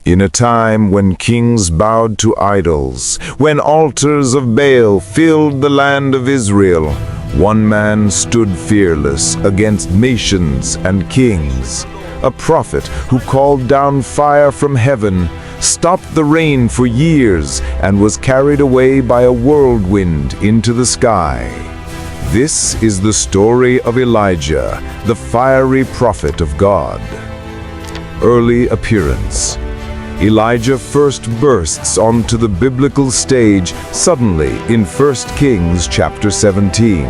In a time when kings bowed to idols, when altars of Baal filled the land of Israel, one man stood fearless against nations and kings. A prophet who called down fire from heaven, stopped the rain for years, and was carried away by a whirlwind into the sky. This is the story of Elijah, the fiery prophet of God. Early appearance. Elijah first bursts onto the biblical stage suddenly in 1 Kings chapter 17.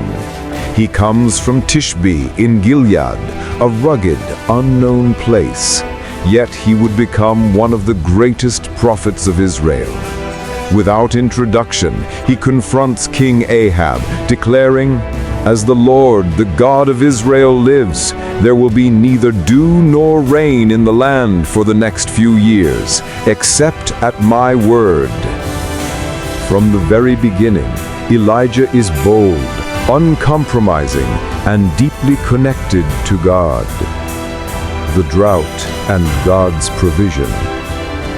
He comes from Tishbe in Gilead, a rugged, unknown place. Yet he would become one of the greatest prophets of Israel. Without introduction, he confronts King Ahab, declaring, "As the Lord, the God of Israel lives, there will be neither dew nor rain in the land for the next few years, except at my word." From the very beginning, Elijah is bold, uncompromising, and deeply connected to God. The drought and God's provision.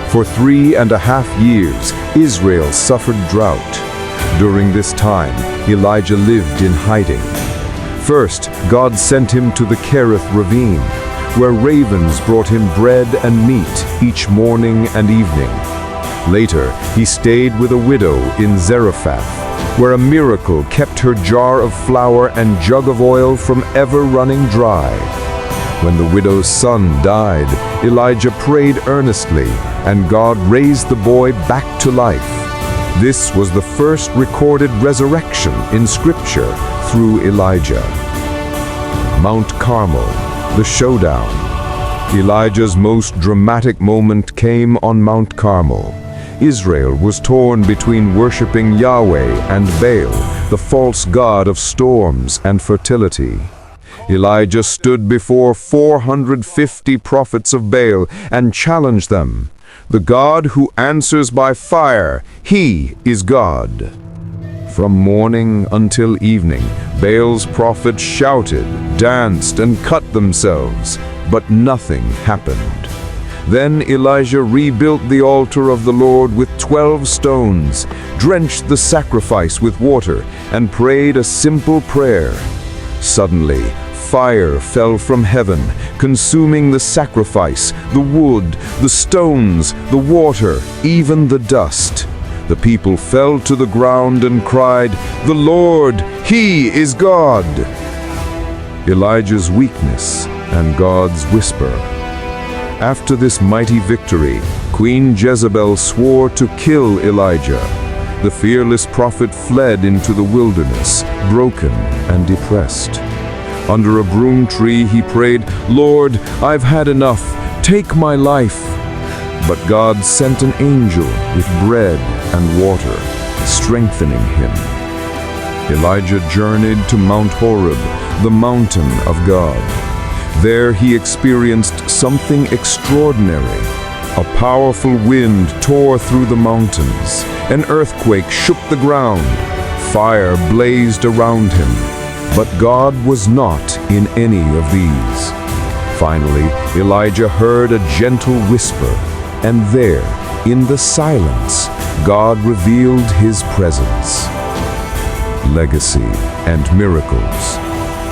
For 3.5 years, Israel suffered drought. During this time, Elijah lived in hiding. First, God sent him to the Kerith ravine, where ravens brought him bread and meat each morning and evening. Later, he stayed with a widow in Zarephath, where a miracle kept her jar of flour and jug of oil from ever running dry. When the widow's son died, Elijah prayed earnestly, and God raised the boy back to life. This was the first recorded resurrection in Scripture through Elijah. Mount Carmel, the Showdown. Elijah's most dramatic moment came on Mount Carmel. Israel was torn between worshiping Yahweh and Baal, the false god of storms and fertility. Elijah stood before 450 prophets of Baal and challenged them. The God who answers by fire, he is God. From morning until evening, Baal's prophets shouted, danced, and cut themselves, but nothing happened. Then Elijah rebuilt the altar of the Lord with 12 stones, drenched the sacrifice with water, and prayed a simple prayer. Suddenly, fire fell from heaven, consuming the sacrifice, the wood, the stones, the water, even the dust. The people fell to the ground and cried, "The Lord, He is God!" Elijah's weakness and God's whisper. After this mighty victory, Queen Jezebel swore to kill Elijah. The fearless prophet fled into the wilderness, broken and depressed. Under a broom tree he prayed, "Lord, I've had enough. Take my life." But God sent an angel with bread and water, strengthening him. Elijah journeyed to Mount Horeb, the mountain of God. There he experienced something extraordinary. A powerful wind tore through the mountains. An earthquake shook the ground. Fire blazed around him. But God was not in any of these. Finally, Elijah heard a gentle whisper, and there, in the silence, God revealed His presence. Legacy and miracles.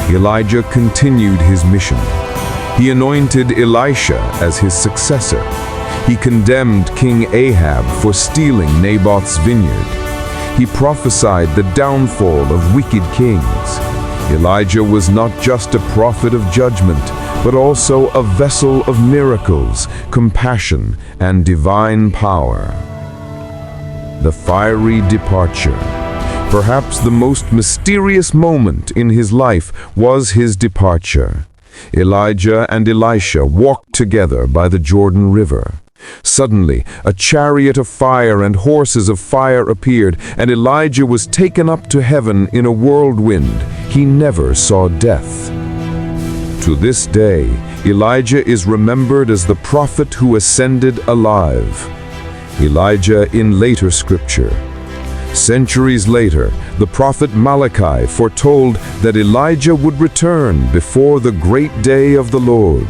Elijah continued his mission. He anointed Elisha as his successor. He condemned King Ahab for stealing Naboth's vineyard. He prophesied the downfall of wicked kings. Elijah was not just a prophet of judgment, but also a vessel of miracles, compassion, and divine power. The fiery departure. Perhaps the most mysterious moment in his life was his departure. Elijah and Elisha walked together by the Jordan River. Suddenly, a chariot of fire and horses of fire appeared, and Elijah was taken up to heaven in a whirlwind. He never saw death. To this day, Elijah is remembered as the prophet who ascended alive. Elijah in later scripture. Centuries later, the prophet Malachi foretold that Elijah would return before the great day of the Lord.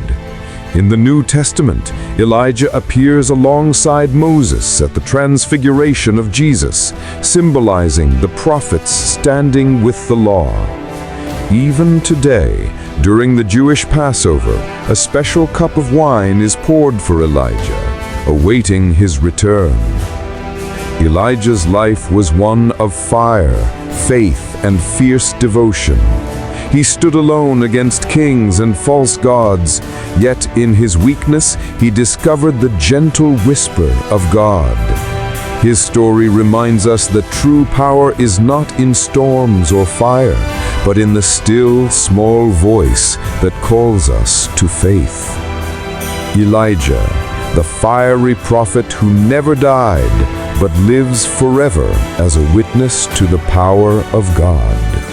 In the New Testament, Elijah appears alongside Moses at the transfiguration of Jesus, symbolizing the prophets standing with the law. Even today, during the Jewish Passover, a special cup of wine is poured for Elijah, awaiting his return. Elijah's life was one of fire, faith, and fierce devotion. He stood alone against kings and false gods, yet in his weakness he discovered the gentle whisper of God. His story reminds us that true power is not in storms or fire, but in the still, small voice that calls us to faith. Elijah, the fiery prophet who never died, but lives forever as a witness to the power of God.